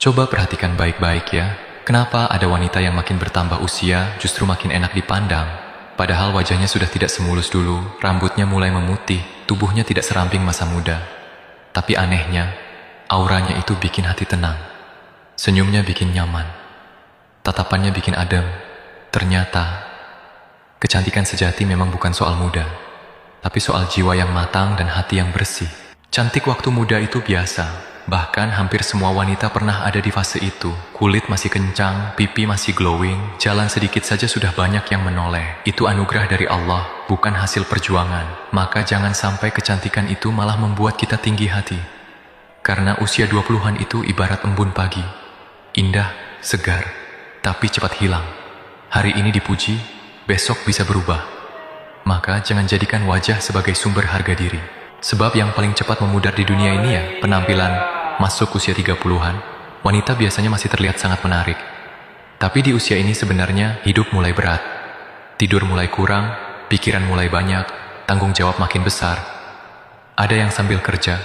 Coba perhatikan baik-baik ya. Kenapa ada wanita yang makin bertambah usia justru makin enak dipandang? Padahal wajahnya sudah tidak semulus dulu, rambutnya mulai memutih, tubuhnya tidak seramping masa muda. Tapi anehnya, auranya itu bikin hati tenang. Senyumnya bikin nyaman. Tatapannya bikin adem. Ternyata, kecantikan sejati memang bukan soal muda, tapi soal jiwa yang matang dan hati yang bersih. Cantik waktu muda itu biasa. Bahkan hampir semua wanita pernah ada di fase itu. Kulit masih kencang, pipi masih glowing, jalan sedikit saja sudah banyak yang menoleh. Itu anugerah dari Allah, bukan hasil perjuangan. Maka jangan sampai kecantikan itu malah membuat kita tinggi hati. Karena usia 20-an itu ibarat embun pagi. Indah, segar, tapi cepat hilang. Hari ini dipuji, besok bisa berubah. Maka jangan jadikan wajah sebagai sumber harga diri. Sebab yang paling cepat memudar di dunia ini ya, penampilan. Masuk usia 30-an, wanita biasanya masih terlihat sangat menarik. Tapi di usia ini sebenarnya hidup mulai berat. Tidur mulai kurang, pikiran mulai banyak, tanggung jawab makin besar. Ada yang sambil kerja,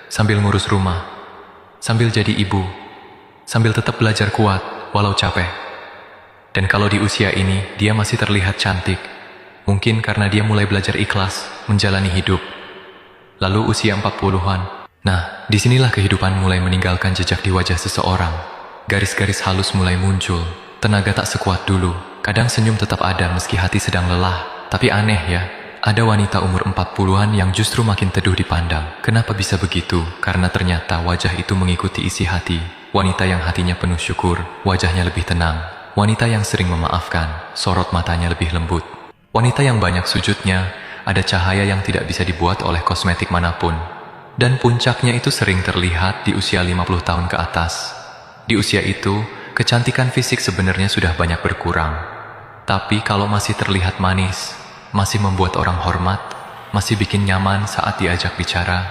sambil ngurus rumah, sambil jadi ibu, sambil tetap belajar kuat, walau capek. Dan kalau di usia ini, dia masih terlihat cantik. Mungkin karena dia mulai belajar ikhlas, menjalani hidup. Lalu usia 40-an. Nah, disinilah kehidupan mulai meninggalkan jejak di wajah seseorang. Garis-garis halus mulai muncul. Tenaga tak sekuat dulu. Kadang senyum tetap ada meski hati sedang lelah. Tapi aneh ya, ada wanita umur 40-an yang justru makin teduh dipandang. Kenapa bisa begitu? Karena ternyata wajah itu mengikuti isi hati. Wanita yang hatinya penuh syukur, wajahnya lebih tenang. Wanita yang sering memaafkan, sorot matanya lebih lembut. Wanita yang banyak sujudnya, ada cahaya yang tidak bisa dibuat oleh kosmetik manapun. Dan puncaknya itu sering terlihat di usia 50 tahun ke atas. Di usia itu, kecantikan fisik sebenarnya sudah banyak berkurang. Tapi kalau masih terlihat manis, masih membuat orang hormat, masih bikin nyaman saat diajak bicara,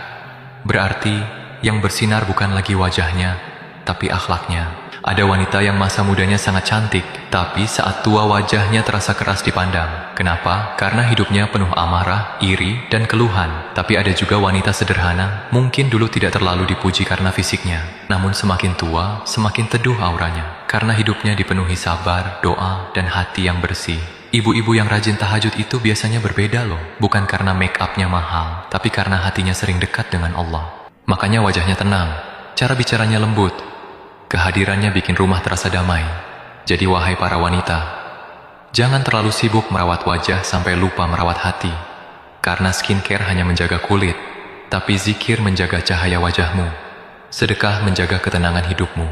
berarti yang bersinar bukan lagi wajahnya, tapi akhlaknya. Ada wanita yang masa mudanya sangat cantik, tapi saat tua wajahnya terasa keras dipandang. Kenapa? Karena hidupnya penuh amarah, iri, dan keluhan. Tapi ada juga wanita sederhana, mungkin dulu tidak terlalu dipuji karena fisiknya. Namun semakin tua, semakin teduh auranya. Karena hidupnya dipenuhi sabar, doa, dan hati yang bersih. Ibu-ibu yang rajin tahajud itu biasanya berbeda loh. Bukan karena make upnya mahal, tapi karena hatinya sering dekat dengan Allah. Makanya wajahnya tenang, cara bicaranya lembut. Kehadirannya bikin rumah terasa damai. Jadi wahai para wanita, jangan terlalu sibuk merawat wajah sampai lupa merawat hati. Karena skincare hanya menjaga kulit, tapi zikir menjaga cahaya wajahmu. Sedekah menjaga ketenangan hidupmu.